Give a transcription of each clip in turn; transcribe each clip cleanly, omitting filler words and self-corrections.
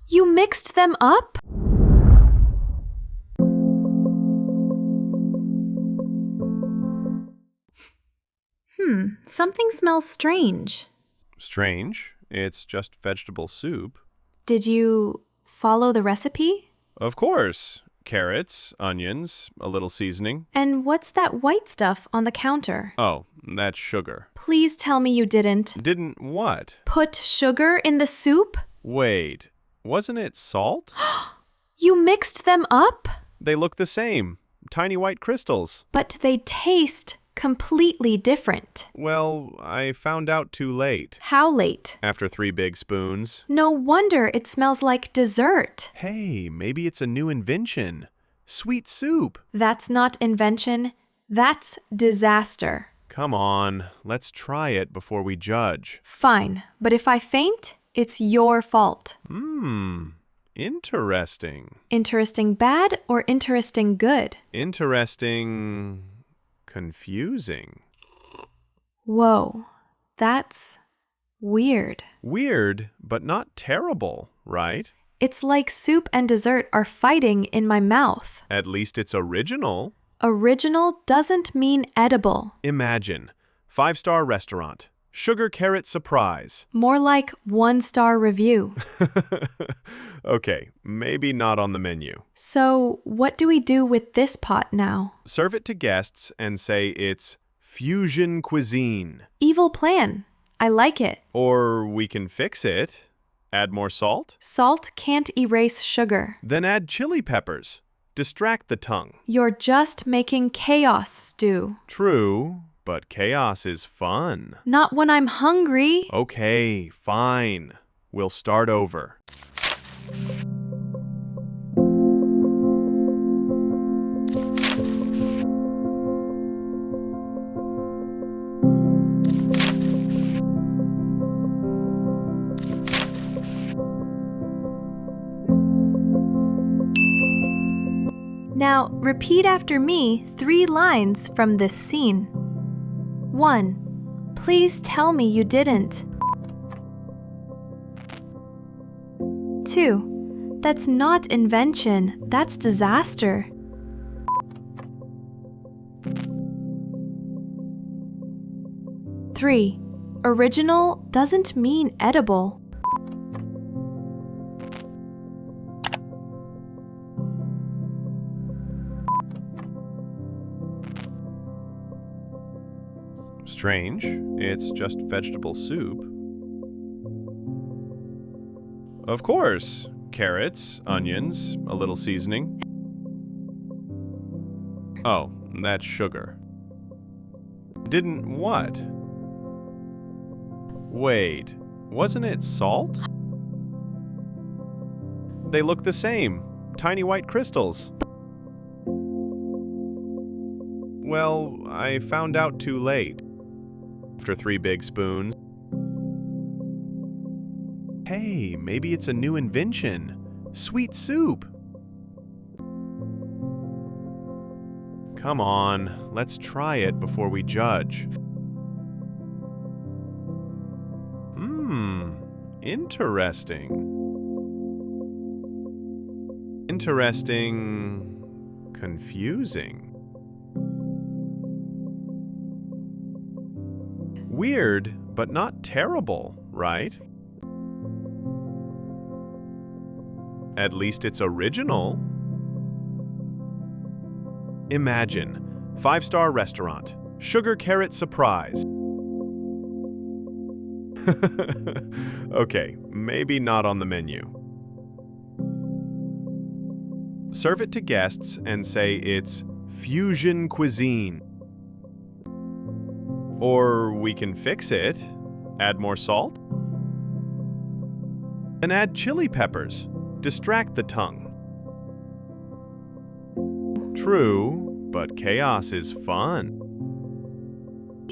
You mixed them up? Something smells strange. Strange. It's just vegetable soup. Did you follow the recipe? Of course. Carrots, onions, a little seasoning. And what's that white stuff on the counter? Oh, that's sugar. Please tell me you didn't. Didn't what? Put sugar in the soup? Wait, wasn't it salt? You mixed them up? They look the same. Tiny white crystals. But they taste completely different. Well, I found out too late. How late? After 3 big spoons. No wonder it smells like dessert. Hey, maybe it's a new invention. Sweet soup. That's not invention. That's disaster. Come on, let's try it before we judge. Fine, but if I faint, it's your fault. Interesting. Interesting bad or interesting good? Interesting. Confusing. Whoa, that's weird. Weird, but not terrible, right? It's like soup and dessert are fighting in my mouth. At least it's original. Original doesn't mean edible. Imagine, 5-star restaurant, sugar carrot surprise. More like 1-star review. Okay, maybe not on the menu. So, what do we do with this pot now? Serve it to guests and say it's fusion cuisine. Evil plan. I like it. Or we can fix it. Add more salt. Salt can't erase sugar. Then add chili peppers. Distract the tongue. You're just making chaos, Stu. True, but chaos is fun. Not when I'm hungry. Okay, fine. We'll start over. Now, repeat after me 3 lines from this scene. 1. Please tell me you didn't. 2. That's not invention, that's disaster. 3. Original doesn't mean edible. Strange. It's just vegetable soup. Of course. Carrots, onions, a little seasoning. Oh, that's sugar. Didn't what? Wait, wasn't it salt? They look the same. Tiny white crystals. Well, I found out too late. After 3 big spoons. Hey, maybe it's a new invention. Sweet soup. Come on, let's try it before we judge. Interesting. Interesting. Confusing. Weird, but not terrible, right? At least it's original. Imagine, 5-star restaurant, sugar carrot surprise. Okay, maybe not on the menu. Serve it to guests and say it's fusion cuisine. Or we can fix it. Add more salt. Then add chili peppers. Distract the tongue. True, but chaos is fun.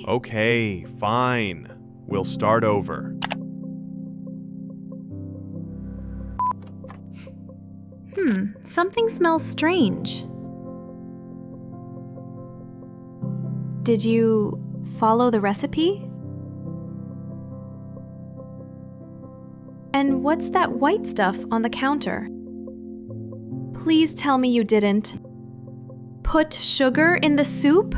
Okay, fine. We'll start over. Something smells strange. Did you follow the recipe? And what's that white stuff on the counter? Please tell me you didn't put sugar in the soup?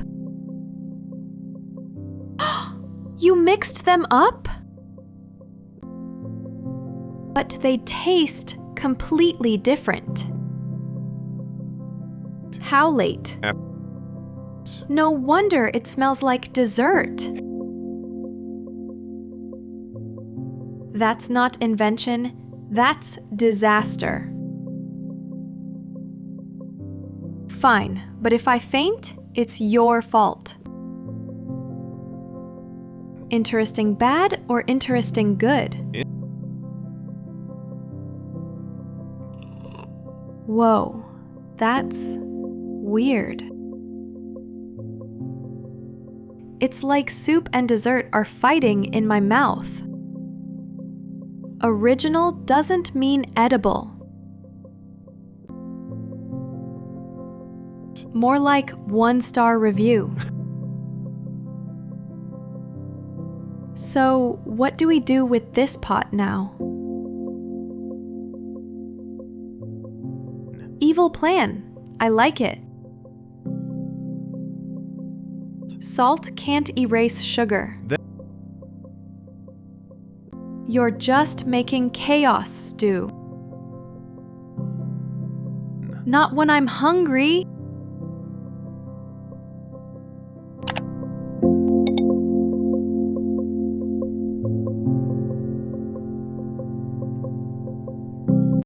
You mixed them up? But they taste completely different. How late? No wonder it smells like dessert. That's not invention, that's disaster. Fine, but if I faint, it's your fault. Interesting bad or interesting good? Whoa, that's weird. It's like soup and dessert are fighting in my mouth. Original doesn't mean edible. More like 1-star review. So, what do we do with this pot now? Evil plan. I like it. Salt can't erase sugar. You're just making chaos, Stu. Not when I'm hungry.